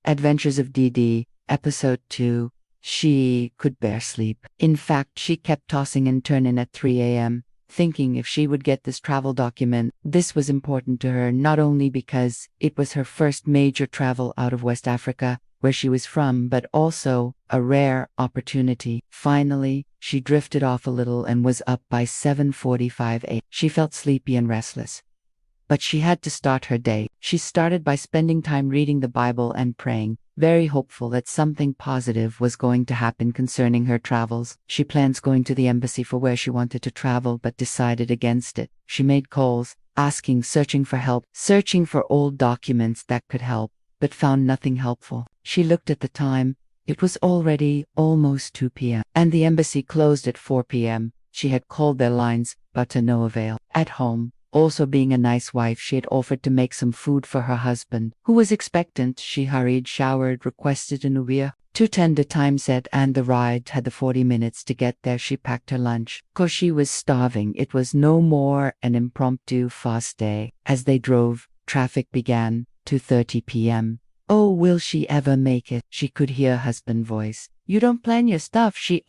Adventures of Dee Dee, Episode 2. She could bear sleep. In fact, she kept tossing and turning at 3 a.m., thinking if she would get this travel document. This was important to her not only because it was her first major travel out of West Africa, where she was from, but also a rare opportunity. Finally, she drifted off a little and was up by 7:45 a.m. She felt sleepy and restless, but she had to start her day. She started by spending time reading the Bible and praying, very hopeful that something positive was going to happen concerning her travels. She plans going to the embassy for where she wanted to travel but decided against it. She made calls, asking, searching for help, searching for old documents that could help, but found nothing helpful. She looked at the time. It was already almost 2 p.m., and the embassy closed at 4 p.m. She had called their lines, but to no avail. At home, also being a nice wife, she had offered to make some food for her husband, who was expectant. She hurried, showered, requested an Uber. 2:10 the time set, and the ride had the 40 minutes to get there. She packed her lunch. 'Cause she was starving. It was no more an impromptu fast day. As they drove, traffic began. 2:30 p.m. Oh, will she ever make it? She could hear husband's voice. You don't plan your stuff. She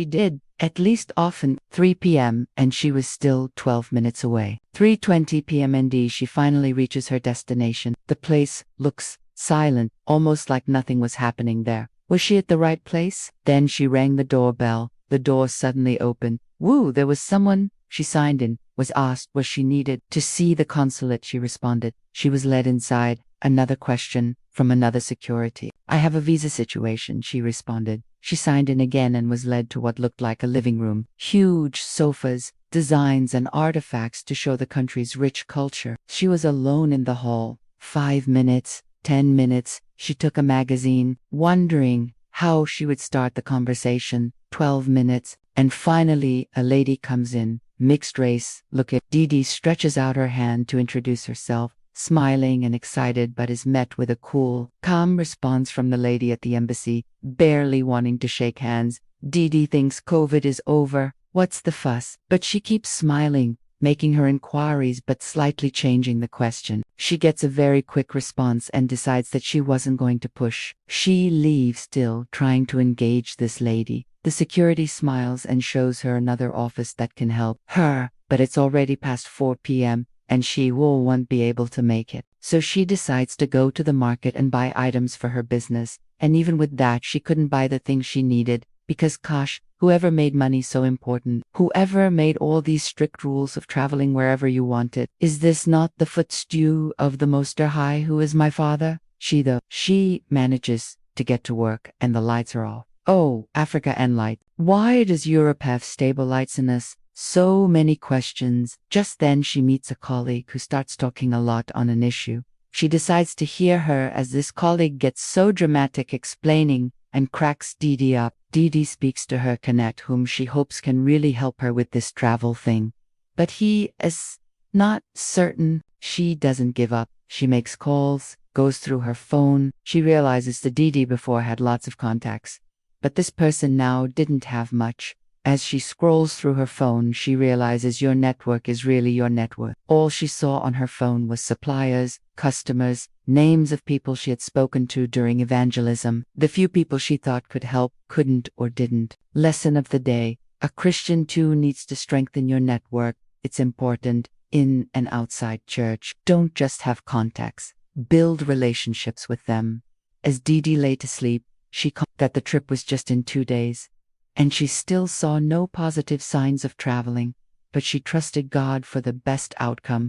did. At least often. 3 p.m. and she was still 12 minutes away. 3:20 p.m. and she finally reaches her destination. The place looks silent, almost like nothing was happening there. Was she at the right place? Then she rang the doorbell. The door suddenly opened. Woo, there was someone. She signed in, was asked was she needed to see the consulate. She responded. She was led inside. Another question from another security. I have a visa situation, she responded. She signed in again and was led to what looked like a living room. Huge sofas, designs and artifacts to show the country's rich culture. She was alone in the hall. 5 minutes, 10 minutes, she took a magazine, wondering how she would start the conversation. 12 minutes, and finally a lady comes in, mixed race. Look at Dee Dee stretches out her hand to introduce herself, smiling and excited, but is met with a cool, calm response from the lady at the embassy, barely wanting to shake hands. Dee Dee thinks COVID is over. What's the fuss? But she keeps smiling, making her inquiries but slightly changing the question. She gets a very quick response and decides that she wasn't going to push. She leaves, still trying to engage this lady. The security smiles and shows her another office that can help her, but it's already past 4 p.m. and she won't be able to make it. So she decides to go to the market and buy items for her business, and even with that she couldn't buy the things she needed, because gosh, whoever made money so important, whoever made all these strict rules of traveling wherever you wanted, is this not the footstool of the Most High who is my father? She manages to get to work and the lights are off. Oh, Africa and light. Why does Europe have stable lights in us? So many questions. Just then she meets a colleague who starts talking a lot on an issue. She decides to hear her as this colleague gets so dramatic explaining and cracks Dee Dee up. Dee Dee speaks to her connect, whom she hopes can really help her with this travel thing. But he is not certain. She doesn't give up. She makes calls, goes through her phone. She realizes the Dee Dee before had lots of contacts, but this person now didn't have much. As she scrolls through her phone, she realizes your network is really your net worth. All she saw on her phone was suppliers, customers, names of people she had spoken to during evangelism. The few people she thought could help couldn't or didn't. Lesson of the day. A Christian too needs to strengthen your network. It's important, in and outside church. Don't just have contacts. Build relationships with them. As Dee Dee lay to sleep, she caught that the trip was just in 2 days. And she still saw no positive signs of traveling, but she trusted God for the best outcome.